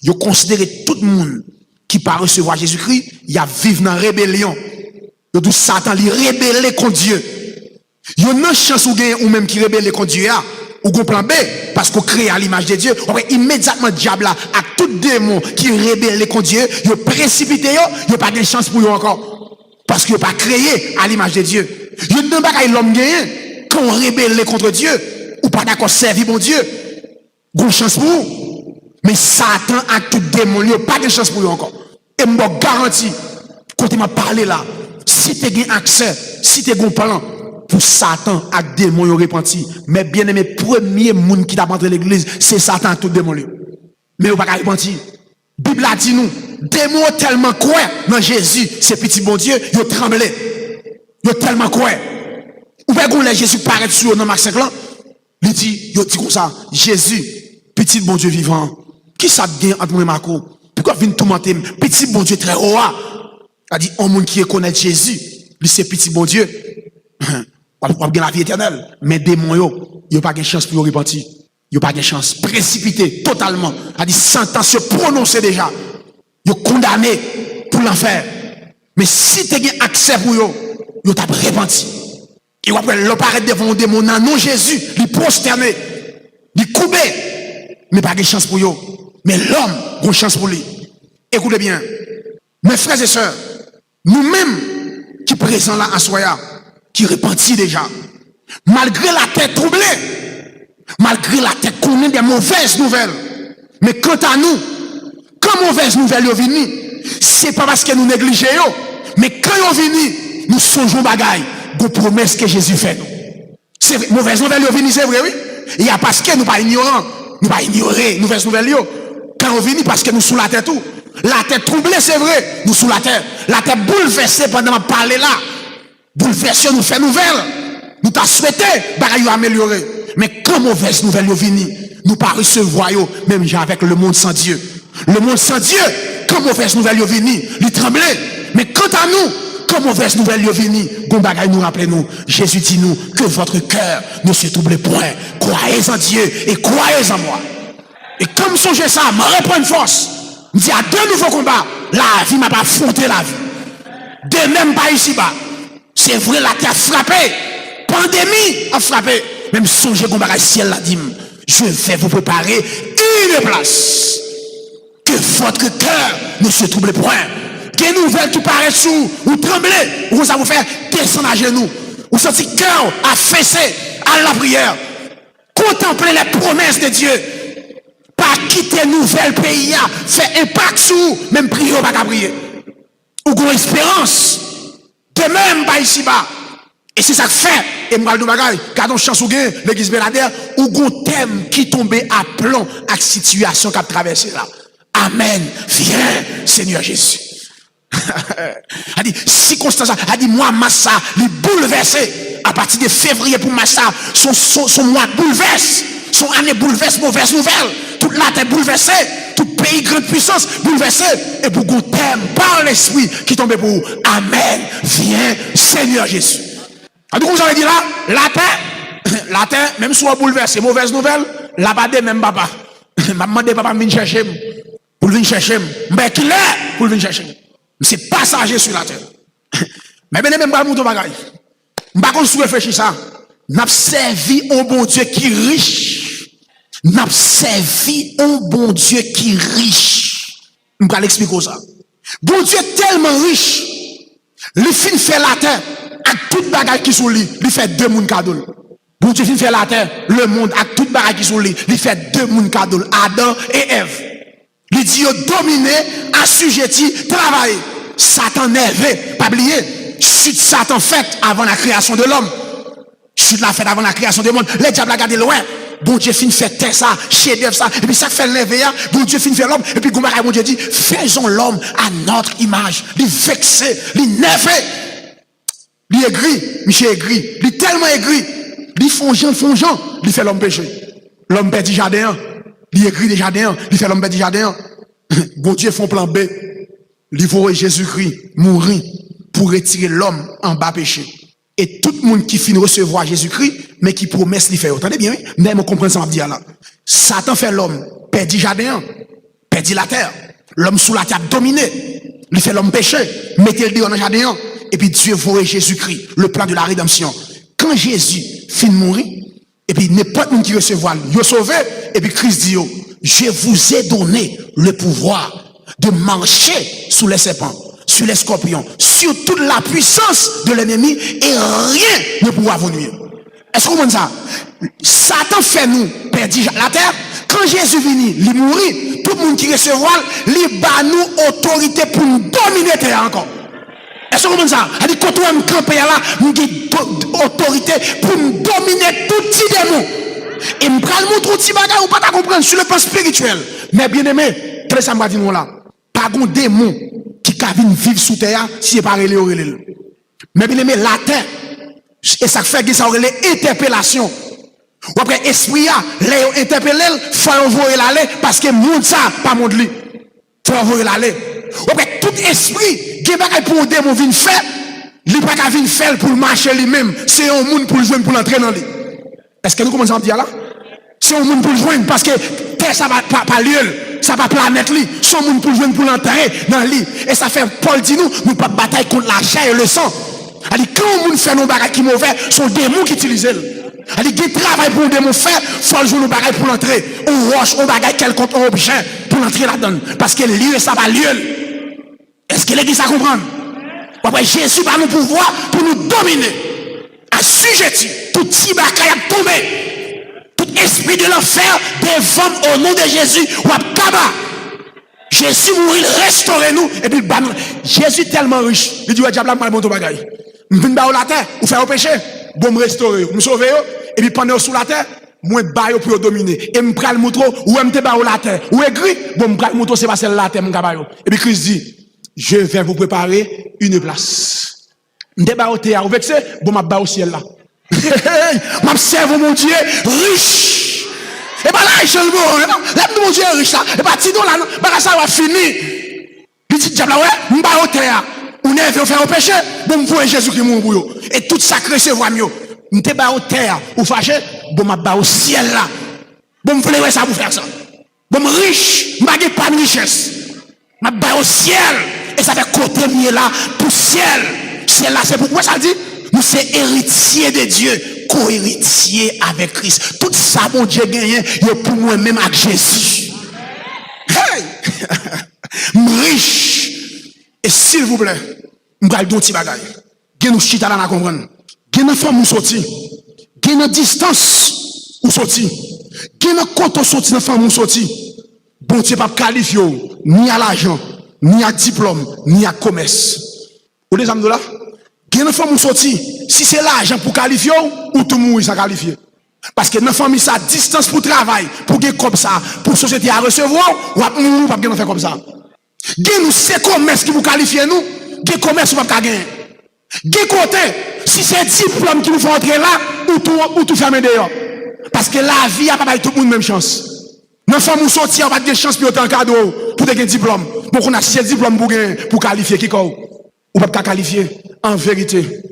Yo considéré tout le monde qui pas recevoir Jésus-Christ, y a vivre dans rébellion. Yo dit Satan li rébellé contre Dieu. Yo nan chance ou gagne ou même qui rébelle contre Dieu ou gon plan B parce qu'on crée à l'image de Dieu. Après immédiatement diable là à tout démon qui rébelle contre Dieu, yo précipité yo pas de chance pour yo encore parce que yo pas créé à l'image de Dieu. Yo nan bagay l'homme gagne quand on rébelle contre Dieu ou pas d'accord servir bon Dieu. Gon chance pour vous. Mais Satan a tout démon, yo pas de chance pour yo encore. Et m'en garantis quand il m'a parlé là, si tu as accès, si tu as un plan pour Satan à démon yo repenti, mais bien aimé premier monde qui t'a rentré l'église, c'est Satan tout démon. Mais on pas repenti. Bible a dit nous, démon tellement quoi dans Jésus, c'est petit bon Dieu, yo tremblé. Yo tellement quoi. Ou pas qu'on Jésus paraît sur dans Marc 5 là, il dit comme ça, Jésus, petit bon Dieu vivant, qui ça gagne entre moi et Marco? Pourquoi vient tout mentir? Petit bon Dieu très haut. A dit, un monde qui connaît Jésus, lui c'est petit bon Dieu. On va gagner la vie éternelle. Mais démon yo pas de chance pour repentir. Yo pas de chance. Précipité totalement. A dit, sentence se prononcer déjà. Yo condamné pour l'enfer. Mais si tu as accès pour yo t'a repenti. Et après, l'on paraît devant un démon, non Jésus, lui prosterné, lui coupé. Mais pas de chance pour yo. Mais l'homme, a une chance pour lui. Écoutez bien. Mes frères et sœurs, nous-mêmes qui présents là à Soya, qui repentis déjà, malgré la tête troublée, malgré la tête qu'on a des mauvaises nouvelles, mais quant à nous, quand mauvaises nouvelles sont venues, c'est pas parce que nous négligeons, mais quand ils sont venus, nous songeons bagaille, de promesses que Jésus fait nous. C'est vrai, mauvaises nouvelles sont venues, c'est vrai, oui. Il y a parce que nous pas ignorants, nous pas ignorer nouvelles nouvelles. Quand on vient parce que nous sous la tête tout. La tête troublée, c'est vrai, nous sous la terre. La tête bouleversée pendant que je parle là. Bouleversée nous fait nouvelle. Nous t'a souhaité, bagaille améliorer. Mais quand mauvaise nouvelle est venue, nous pas recevoir même avec le monde sans Dieu. Le monde sans Dieu, quand mauvaise nouvelle est venue, il tremblait. Mais quant à nous, quand mauvaise nouvelle est venue, bon bagaille nous rappelez nous, Jésus dit nous que votre cœur ne se trouble point. Croyez en Dieu et croyez en moi. Et comme songez ça, me reprend une force. Je dis à deux nouveaux combats, la vie m'a pas affronté la vie. De même pas ici-bas. C'est vrai, la terre a frappé. Pandémie a frappé. Même songez qu'on va ciel la dit, je vais vous préparer une place. Que votre cœur ne se trouble point. Que nouvelle qui paraît sous, ou trembler, ou ça vous faire descendre à genoux. Ou senti cœur affaissé à la prière. Contemplez les promesses de Dieu. Pas quitter nouvel pays, fait impact sur même prier ou pas prier. Ou qu'on espérance. De même, pas ici-bas. Et c'est ça que fait, et m'gal de bagaille, gardons chance ou gain, l'église Belader, ou qu'on thème qui tombe à plomb à situation qu'a traversé là. Amen. Viens, Seigneur Jésus. A dit, circonstance, a dit, moi, Massa, les bouleversé, à partir de février pour Massa, son mois bouleverse. Son année bouleverse, mauvaise nouvelle. Toute la terre bouleversée. Tout pays, grande puissance, bouleversé. Et pour qu'on t'aime par l'esprit qui tombe pour vous. Amen. Viens, Seigneur Jésus. Donc, vous avez dit là, la terre, même si on bouleversé, mauvaise nouvelle, là-bas, même papa. M'a demandé papa venir chercher. Pour venir chercher. Mais qu'il est pour venir chercher. C'est passager sur la terre. Mais bien, même pas mon bagage. M'pas qu'on se réfléchit ça. N'a servi un bon Dieu qui est riche. N'a servi un bon Dieu qui est riche. Je vais l'expliquer ça. Bon Dieu tellement riche. Il fin fait la terre. Avec toute bagaille qui sont lui. Il fait deux mouns cadeaux. Bon Dieu fin fait la terre. Le monde avec toute bagaille qui sont lui. Il fait deux mouns cadeaux. Adam et Ève. Il dit dominer, assujetti, travailler. Satan nervé. Pas oublier. Chute Satan faite avant la création de l'homme. Chute la fête avant la création du monde. Les diables a gardé loin. Bon Dieu fin fait terre ça, chef d'œuvre ça. Et puis ça fait lever. Bon Dieu fin fait l'homme. Et puis Goumara, bon Dieu dit, faisons l'homme à notre image. Il vexé, il nervé. Il aigri, Michel aigri. Il est tellement aigri. Il fongeant. Il fait l'homme péché. L'homme perd du jardin. Il aigri des jardins. Il fait l'homme perd du jardin. bon Dieu font plan B, livrer Jésus-Christ, mourir pour retirer l'homme en bas péché. Et tout le monde qui finit recevoir Jésus-Christ, mais qui promesse l'y faire. Entendez bien, oui? Mais je comprends ça, je là. Satan fait l'homme, perdit jardin, perdit la terre. L'homme sous la terre dominé. Il fait l'homme péché, mettez le dans le jardin, et puis Dieu voit Jésus-Christ, le plan de la rédemption. Quand Jésus finit de mourir, et puis n'importe qui qui recevoir, il est sauvé, et puis Christ dit, je vous ai donné le pouvoir de marcher sous les serpents, sur les scorpions, sur toute la puissance de l'ennemi, et rien ne pourra vous nuire. Est-ce que vous comprenez ça? Satan fait nous perdre la terre. Quand Jésus vient, il mourit, tout le monde qui recevra, il bat nous autorité pour nous dominer la terre encore. Est-ce que vous comprenez ça? Il dit, quand on camper là, nous avons autorité pour nous dominer tout petit démon. Et nous allons montrer tout petit bagage, ou pas comprendre sur le plan spirituel. Mais bien aimé, qu'est-ce que ça m'a dit nous là? Pas de démon qui vient vivre sous terre si ce n'est pas relé. Mais bien aimé, la terre, et ça fait que ça aurait l'interpellation. Ou après, esprit, les interpellé, il faut envoyer l'aller parce que monde ça, pas monde li. Il faut envoyer l'aller. Ou après, tout esprit, qui n'est pas pour un démon venir faire, il n'est pas qu'à venir faire pour marcher lui-même. C'est un monde pour le joindre, pour l'entrer dans lui. Est-ce que nous commençons à dire là? C'est un monde pour le joindre parce que terre, ça va pas lieu, ça va planète lui. C'est un monde pour le joindre, pour l'entrer dans lui. Et ça fait, Paul dit nous pas bataille contre la chair et le sang. Alors, quand on fait nos bagages qui mauvais, sont des démons qui utilisent. Alors, qui travaillent pour un démon faire, il faut jouer nos bagages pour l'entrer. On roche, on bagaille quelconque objet pour l'entrer là-dedans. Parce que lieu, ça va lieu. Est-ce que l'église a compris? Après, Jésus va nous pouvoir pour nous dominer. Assujetti, tout petit bagaille a tombé. Tout esprit de l'enfer devant au nom de Jésus, ou à Kaba. Jésus mourit, restaurer nous, et puis Jésus est tellement riche. Il dit, ouais, diable, mal mon bagaille. Je viens de la terre, ou faire au péché, bon me restaurer, me sauver, et puis pendant sous la terre, moi baille pour dominer. Et me prends le moutro, ou me te la terre, ou écrit, bon me prends le moutro, c'est pas celle la terre, mon gabayo. Et puis Christ dit, je vais vous préparer une place. Me te au terre, ou vexé, bon m'a bas au ciel là. M'observe mon Dieu, riche. Et pas là, je le bon, là, mon Dieu est riche là, et pas tidon là, bah ça va finir. Petit diable là, ouais, m'ba au terre. Ou ne veut faire au péché, bon me voyez Jésus qui mourut pour yo. Et tout sacré se voit mieux. M'te ba au terre ou fâché, bon m'a ba au ciel là. Bon me voulez ça pour faire ça. Bon me riche, m'a pas de richesse. M'a ba au ciel et ça fait côté mieux là pour ciel. Ciel là c'est pourquoi ça dit nous c'est héritier de Dieu, co-héritier avec Christ. Tout ça mon Dieu gagné, yo pour moi même avec Jésus. Hey! Riche. Et s'il vous plaît, je vais vous dire un petit bagage. Vous nous chita là, vous comprenez. Vous avez une femme qui sorti. Vous avez une distance où sorti. Vous avez un compte où sorti, une femme qui sorti. Bon Dieu, pas qualifié ni à l'argent, ni à diplôme, ni à commerce. Vous les amis là? Vous avez une femme qui sorti. Si c'est l'argent pour qualifier, ou tout le monde ça qualifié. Parce que dans la famille, ça distance pour travail, pour gagner comme ça, pour la société à recevoir, ou à mourir, pas faire comme ça. Nous c'est commerce qui vous qualifie nous, des commerce ou pas gagner. Des côté, si c'est diplôme qui vous font entrer là, ou tout fermer dehors. Parce que la vie a pas tout le monde même chance. Dans femme ou sortir, on va de chance pour autant cadeau pour gagner diplôme. Pour qu'on a si diplôme pour qualifier qui ou pas qualifier. En vérité,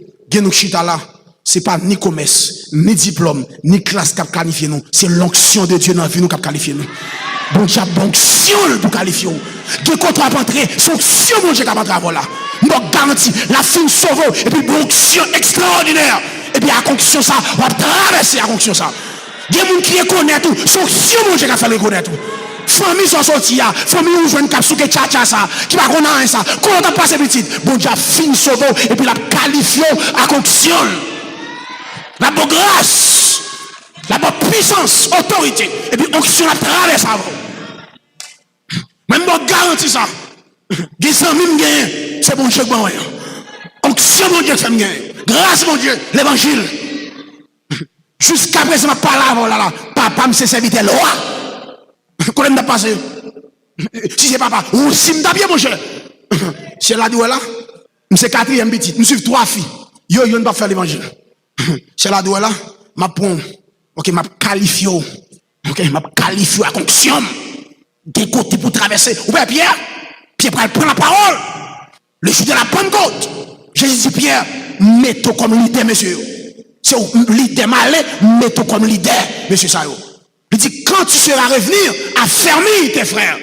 nous chita là, c'est pas ni commerce, ni diplôme, ni classe qui qualifie nous, c'est l'onction de Dieu dans la vie nous qui qualifie nous. Bon Dieu, onction pour qualifier. De contrat pour entrer, c'est onction bon Dieu qui va entrer là. Nous garantis la fin sauve et puis onction extraordinaire. Et puis à onction ça, on va traverser à onction ça. Il y a des gens qui reconnaissent tout, c'est onction bon Dieu qui va faire reconnaître tout. Famille sont sortis, famille ou jeune cap souke tcha ça, qui va connaître ça. Comment on a passé petit, bon Dieu fin sauve et puis la qualifié à onction. La bonne grâce, la bonne puissance, autorité, et puis onction la traverse avant. Même bon garantie ça. C'est bon Dieu, bon onction mon Dieu fait me gagner. Grâce mon Dieu, l'évangile. Jusqu'à présent, ma parole là, papa me serviteur loi. Comment m'a passé? Si c'est papa, ou si m'ta bien mon cher. C'est la doué là. C'est quatrième petit, nous suivons 3 filles. Yo ne pas faire l'évangile. C'est la doué là, m'a prend. OK, m'a qualifié. OK, m'a qualifié à onction. Des côtés pour traverser. Ou bien Pierre prend la parole. Le jour de la Pentecôte. Jésus dit Pierre, mets-toi comme leader, monsieur. C'est leader malin, mets-toi comme leader, monsieur Sayo. Il dit, quand tu seras revenir, affermis tes frères.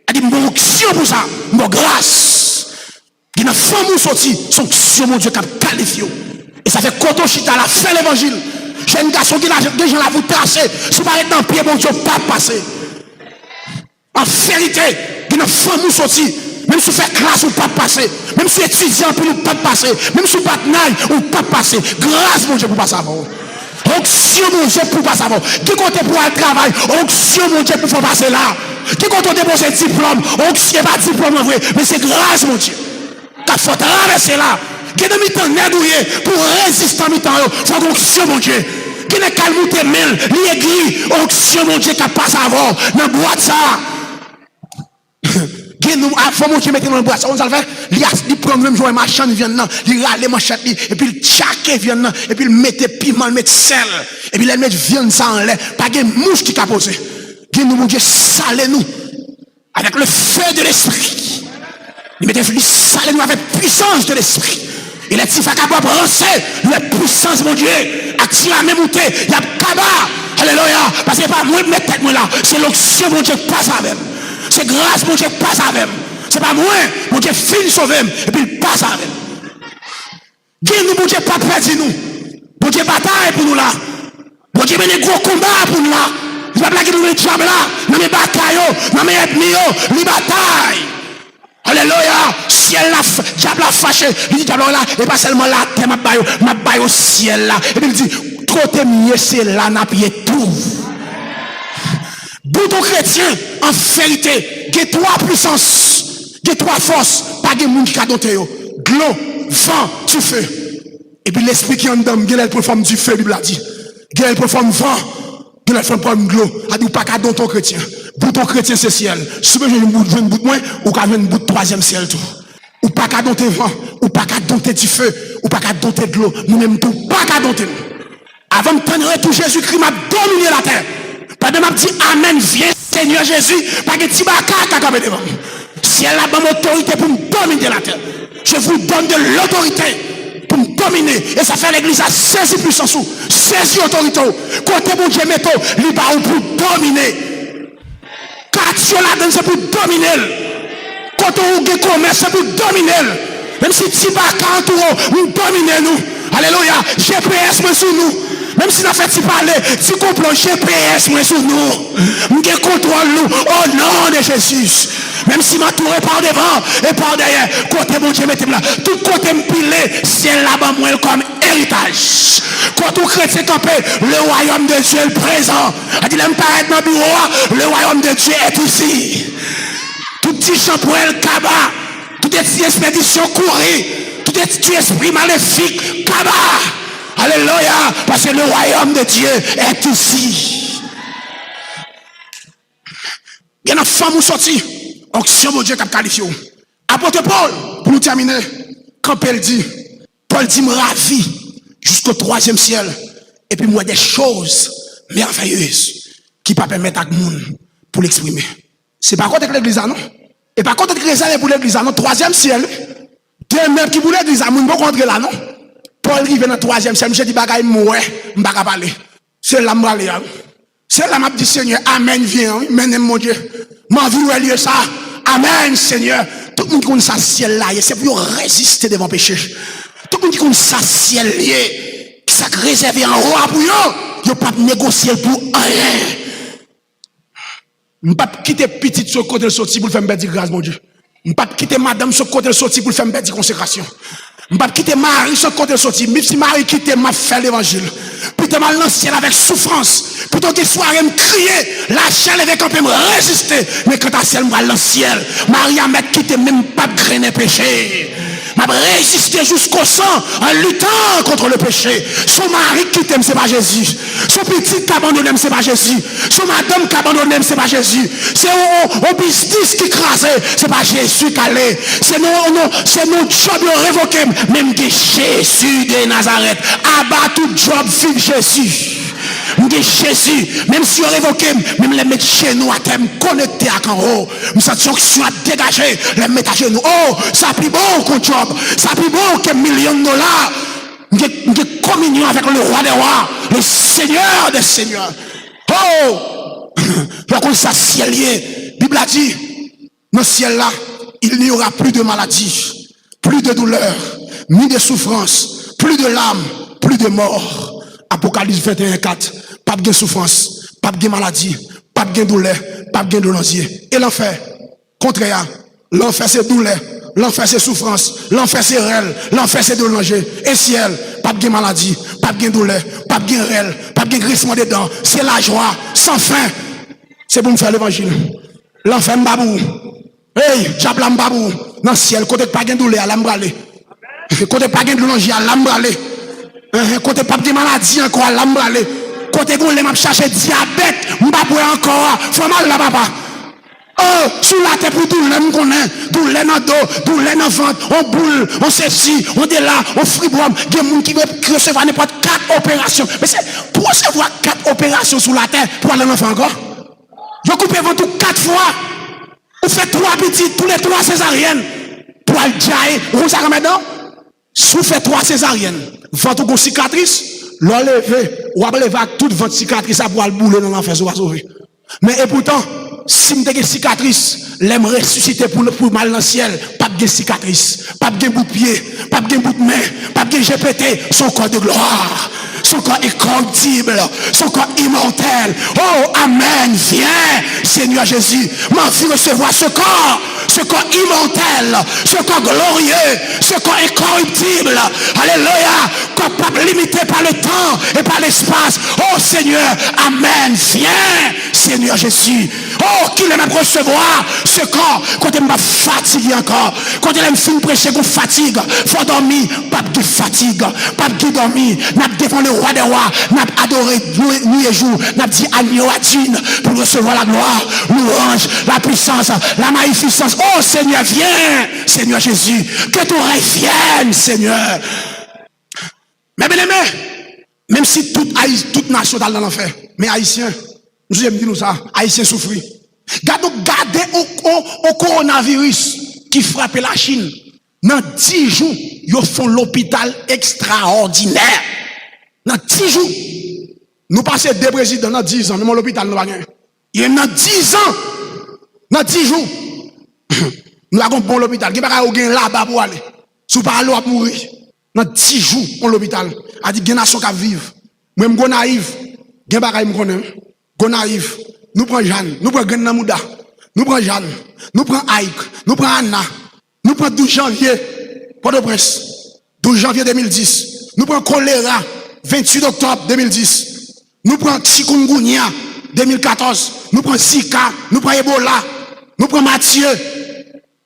Il dit, mon onction pour ça, mon grâce. Il y a une femme qui sorti, son onction, mon Dieu, qui a qualifié. Et ça fait quand on chita la fin de l'évangile. J'ai un garçon qui a déjà la vous tracer. Si vous êtes dans le pied, mon Dieu, pas passer. En vérité, il y a une femme qui sorti. Même si vous faites classe ou pas passer, même si vous êtes étudiant pour ne pas passer, même si vous êtes naïf ou pas passer, grâce mon Dieu pour passer avant. Onction mon Dieu pour passer avant. Qui compte pour un travail, onction mon Dieu pour faire passer là. Qui compte déposer diplôme, onction pas diplôme en vrai, mais c'est grâce mon Dieu. Qu'il faut traverser là. Qui est mi-temps nèdouillé pour résister en mi-temps, il faut onction mon Dieu. Qui n'est qu'à monter mille, l'église, onction mon Dieu qui passe avant, dans la boîte ça. Faut mon Dieu mettre dans le bois, ça on va faire, il prend même jouer machin vient là, il râle manchette et puis il tchaque vient là et puis il mettait piment, il met sel et puis il met viande ça en lait, pas de mouche qui capose. Nous mon Dieu salé nous avec le feu de l'esprit. Il mettait salé nous avec puissance de l'esprit. Il est si capable de lancer la puissance mon Dieu, active la même montée, il y a cabas. Alléluia, parce que c'est pas moi qui mets tête moi là, c'est l'onction mon Dieu qui passe avec. C'est grâce, mon Dieu, passe avec. C'est pas moi, mon Dieu, finit sauver, et puis il passe avec. Dis-nous, mon Dieu, pas perdu nous. Mon Dieu, bataille pour nous là. Mon Dieu, mène un gros combat pour nous là. Il va plaquer nous les diables là, dans mes batailles, dans mes ethnies, les batailles. Alléluia, ciel là, diable là fâché. Il dit, diable là, et pas seulement là, ma baille au ciel là. Et puis il dit, trop t'es mieux, c'est là, n'a pas tout. Bouton chrétien, en vérité, il y a trois puissances, il y a trois forces, pas de monde qui a doté. Glo, vent, du feu. Et puis l'esprit qui est en dedans, il y a pour forme du feu, la Bible a dit. Il y a pour forme vent, il y a pour forme glo. A dit, pas qu'à don ton chrétien. Bouton chrétien, c'est ciel. Si vous avez une bout de moins, ou qu'à une bout de troisième ciel tout. Ou pas qu'à doter vent, ou pas qu'à doter du feu, ou pas qu'à doter de l'eau. Nous-mêmes tout, pas qu'à doter. Avant de prendre tout Jésus-Christ m'a dominé la terre. Pas de m'a dit Amen, viens Seigneur Jésus, pas que tu vas cacaber devant. Si elle a bonne autorité pour me dominer la terre, je vous donne de l'autorité pour me dominer. Et ça fait l'église à saisir puissance, saisir autorité. Côté mon Dieu, mettez, il va pour dominer. Car tu la donne, c'est pour dominer. Quand on a commerce, c'est pour dominer. Même si tu vas 40 euros, nous dominez nous. Alléluia, GPS moi sur nous. Même si nous fait tu parler, tu comprends GPS moi sur nous. Nous contrôle nous au nom de Jésus. Même si m'entouré par devant et par derrière, côté mon Dieu mettez là, tout côté me pilé, c'est là-bas moi comme héritage. Quand tout chrétien campé, le royaume de Dieu est présent. A dit l'aime pas être dans le bureau, le royaume de Dieu est ici. Tout petit champoil cabas, toute petite expédition courir, tout petit esprit maléfique cabas. Alléluia, parce que le royaume de Dieu est ici. Il y a une femme qui sorti, onction mon Dieu qui a qualifié. Apôtre Paul, pour nous terminer, quand Paul dit, me ravit jusqu'au troisième ciel, et puis moi des choses merveilleuses qui ne peuvent pas permettre à tout le monde pour l'exprimer. C'est pas contre l'église, non? Et pas contre l'église pour l'église, non? Troisième ciel, deux mêmes qui pour l'église, nous ne pouvons pas rentrer là, non? Paul arrive dans le troisième ciel, je dis bagaille moi, je ne vais pas parler. C'est là que je c'est là que je dis Seigneur, Amen, viens, mène mon Dieu. M'en veux lieu ça. Amen, Seigneur. Tout le monde qui connaît ça ciel là, c'est pour résister devant le péché. Tout le monde qui connaît ça ciel lié, qui s'est réservé en roi pour eux, ils ne peuvent pas négocier pour rien. Je ne peux pas quitter petite sur le côté de sortie pour le faire dire grâce, mon Dieu. Je ne peux pas quitter madame sur le côté de sortie pour le faire dire consécration. Je ne peux pas quitter Marie sur le côté de sortie. Même si Marie quitte, m'a fait l'évangile. Plutôt mal dans le ciel avec souffrance. Plutôt que soirée me crier, la chair avec un peu me résister. Mais quand à ciel, me dans le ciel, Marie a quitté même pas de grainer péché. M'a résisté jusqu'au sang en luttant contre le péché. Son mari qui t'aime, c'est pas Jésus. Son petit qui abandonne, c'est pas Jésus. Son madame qui abandonne, c'est pas Jésus. C'est au business qui crase, c'est pas Jésus qui allait. C'est nos job révoqué. Même que Jésus de Nazareth abat tout job vive Jésus. m'gé Jésus, même si on révoque, même les mettre chez nous à terme, connecté à en haut, nous sentons que si on a dégagé, les mettre à genoux. Oh, ça plus bon qu'on job, ça plus bon que millions de dollars. M'gé communion avec le roi des rois, le Seigneur des seigneurs. Oh, donc ça ciel lié. Bible a dit, dans ce ciel là, il n'y aura plus de maladie, plus de douleur, ni de souffrance, plus de larmes, plus de mort. Apocalypse 21:4. Pas de souffrance, pas de maladie, pas de douleur, pas de douleur. Et l'enfer, contraire, l'enfer c'est douleur, l'enfer c'est souffrance, l'enfer c'est réel, l'enfer c'est douleur. Et ciel, pas de maladie, pas de douleur, pas de réel, pas de grissement des dents, c'est la joie, sans fin. C'est pour me faire l'évangile. L'enfer m'babou. Hey, j'appelle m'babou. Dans le ciel, côté pas de douleur, à l'ambralé. Côté pas de douleur, à l'ambralé. Côté pas de maladie, encore à l'ambralé. Côté qu'on m'a cherché diabète, m'babou encore. Faut mal là, papa. Oh, sous la tête pour tout le monde qu'on est, tout le monde dans le dos, tout le monde dans le ventre, on boule, on ceci, on est là, on fribourne, il y a des gens qui veulent recevoir n'importe 4 opérations. Mais c'est pour recevoir 4 opérations sous la terre, pour aller en enfant encore. Je coupe ventre 4 fois, on fait 3 petits, tous les 3 césariennes, pour aller jailler, vous savez maintenant? Si vous faites 3 césariennes, ventre une cicatrice, l'enlever, ou lever toute votre cicatrice, ça pour aller bouler dans l'enfer, ça va sauver. Mais et pourtant, si je suis une cicatrice, l'aime ressusciter pour mal dans le ciel, pas de cicatrice, pas de bout de pied, pas de bout de main, pas de GPT, son corps de gloire, son corps incorruptible, son corps immortel. Oh, Amen, viens, Seigneur Jésus, m'en fais recevoir ce corps immortel, ce corps glorieux, ce corps incorruptible. Alléluia, corps pas limité par le temps et par l'espace. Oh Seigneur, Amen, viens, Seigneur Jésus. Oh, qu'il aime recevoir ce corps quand il m'a fatigué encore, quand il aime fin prêcher qu'on fatigue, faut dormir, pas de fatigue, pas de dormir, n'a devant le roi des rois, n'a adoré nuit et jour, n'a dit agneau à dîne pour recevoir la gloire, l'orange, la puissance, la magnificence. Oh Seigneur, viens, Seigneur Jésus, que ton règne vienne, Seigneur. Mais bien aimé, même si toute nation est dans l'enfer, mais haïtiens, nous aimons dire ça, haïtiens souffrent. Gardez au coronavirus qui frappe la Chine. Dans 10 jours, ils font l'hôpital extraordinaire. Dans 10 jours, nous passons des présidents dans 10 ans, même l'hôpital nous va gagner. Il y a dans 10 ans, dans 10 jours, nous avons bon l'hôpital. Il n'y a pas de là-bas pour aller. Si vous parlez à mourir, dans 10 jours, on l'hôpital. A dit, il y a une nation qui vivre. Moi, je suis naïf. Il y a des gens qui naïf. Nous prenons Jeanne, nous prenons Gennamouda, nous prenons Jeanne, nous prenons Aïk, nous prenons Anna, nous prenons 12 janvier, Port-au-Prince, 12 janvier 2010, nous prenons choléra, 28 octobre 2010, nous prenons chikungunya, 2014, nous prenons Zika, nous prenons Ebola, nous prenons Mathieu,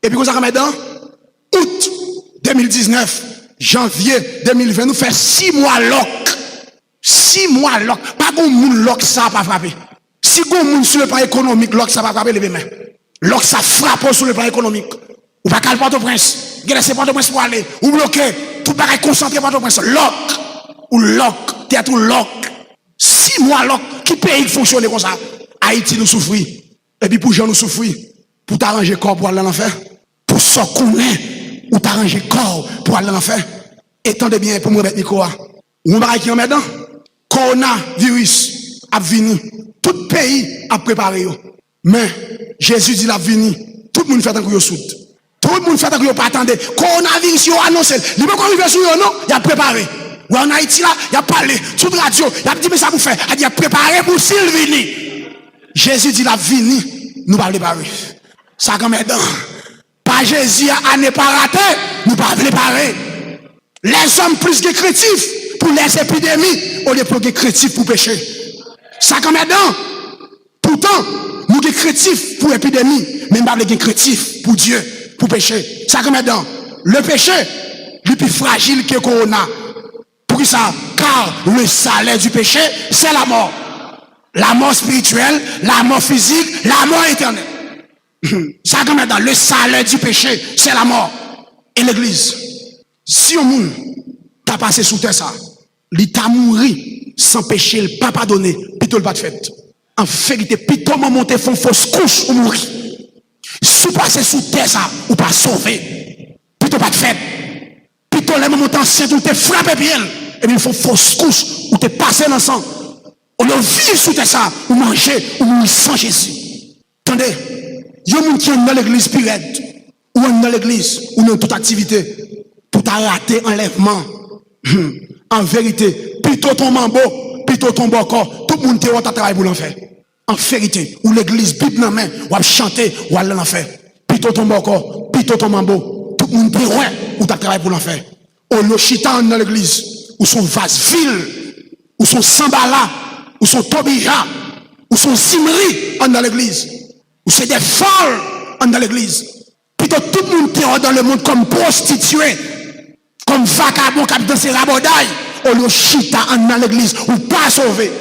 et puis, nous avons août 2019, janvier 2020, nous faisons 6 mois lock. 6 mois lock. Pas de monde lock ça pas frapper. Si vous avez sur le plan économique, lock ça va frapper les mains. Lock ça frappe sur le plan économique. Ou pas qu'à Port-au-Prince. Vous laissez Port-au-Prince pour aller. Ou bloquer. Tout pareil concentré Port-au-Prince. Lock. Ou lock. Théâtre ou lock. 6 mois lock. Qui pays fonctionne comme ça? Haïti nous souffre. Et puis pour gens nous souffre. Pour t'arranger corps pour aller en enfer. Pour ça qu'on est. Ou t'arranger corps pour aller en enfer. Étendez bien pour me mettre micro. Ou m'arrêter qui en met dedans. Coronavirus a venu. Tout pays a préparé. Mais Jésus dit la venu. Tout le monde fait un coup de soude. Tout le monde fait un coup de pas attendre. Coronavirus, il a annoncé. Il va arriver sur eux, non? Il a préparé. Ou en Haïti, là, il a parlé. Toute radio, il a dit, mais ça vous fait. Il a préparé pour s'il vini. Jésus dit la venu. Nous pas préparer. Ça comme est dans. Pas Jésus à ne pas rater. Nous pas préparer. Les hommes plus que créatifs pour les épidémies. Au lieu de créatifs pour pécher. Ça comme est dans. Pourtant, nous sommes créatifs pour l'épidémie, mais nous sommes créatifs pour Dieu, pour péché. Ça comme est dans. Le péché, le plus fragile que le corona. Pour ça, car le salaire du péché, c'est la mort. La mort spirituelle, la mort physique, la mort éternelle. Ça comme est dans. Le salaire du péché, c'est la mort. Et l'église, si on t'a passé sous terre ça, il t'a mouru sans péché, le pas pardonné, plutôt le pas de fait. En vérité, plutôt m'en monter font fausse couche ou mourir. Si passer sous terre ça, ou pas sauver, plutôt pas de fait. Plutôt les moments anciens où t'es frappé bien, et bien il faut fausse couche, ou t'es passé dans le sang. On a vivre sous terre ça, ou manger, ou mourir sans Jésus. Attendez, il y a des gens qui sont dans l'église pirate, ou dans l'église, ou dans toute activité, tout a raté enlèvement. En vérité, plutôt ton mambo, plutôt ton boko, tout le monde te travaille pour l'enfer. En vérité, ou l'église, Bible dans la main, ou à chanter, ou à l'enfer. Plutôt ton boko, plutôt ton mambo, tout le monde te ou t'as travaillé pour l'enfer. Ou le chita dans l'église, ou son vase ville, ou son sambala, ou son tobija, ou son simri dans l'église, ou c'est des folles dans l'église. Plutôt tout le monde te dans le monde comme prostitué, comme vagabond qui a dansé rabodaille, ou le chita dans l'église, ou pas sauvé.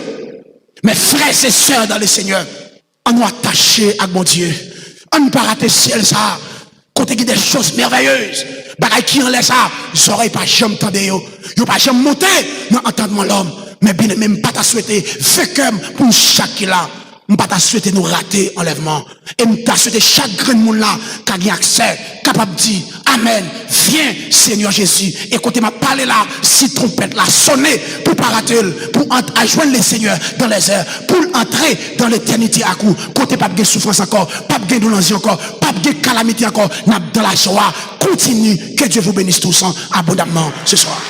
Mes frères et sœurs dans le Seigneur, on nous attacher à mon Dieu. On ne pas rater ciel ça. Côté qui des choses merveilleuses. Bagaille qui en laisse ça. Les oreilles pas jamais tendre yo. Yo pas jamais monter dans entendement l'homme. Mais bien même pas t'a souhaité. Fait comme pour chaque qui là. Je pas t'a souhaité nous rater enlèvement. Et je t'a souhaité chaque grain de monde là qui a accès, capable de dire Amen. Viens Seigneur Jésus. Et quand m'a parlé là, si trompette là sonné pour pas rater, pour joindre les seigneurs dans les airs, pour entrer dans l'éternité à coup. Côté pas de souffrance encore, pas de douleur encore, pas de calamité encore, n'a dans la joie. Continue. Que Dieu vous bénisse tous abondamment ce soir.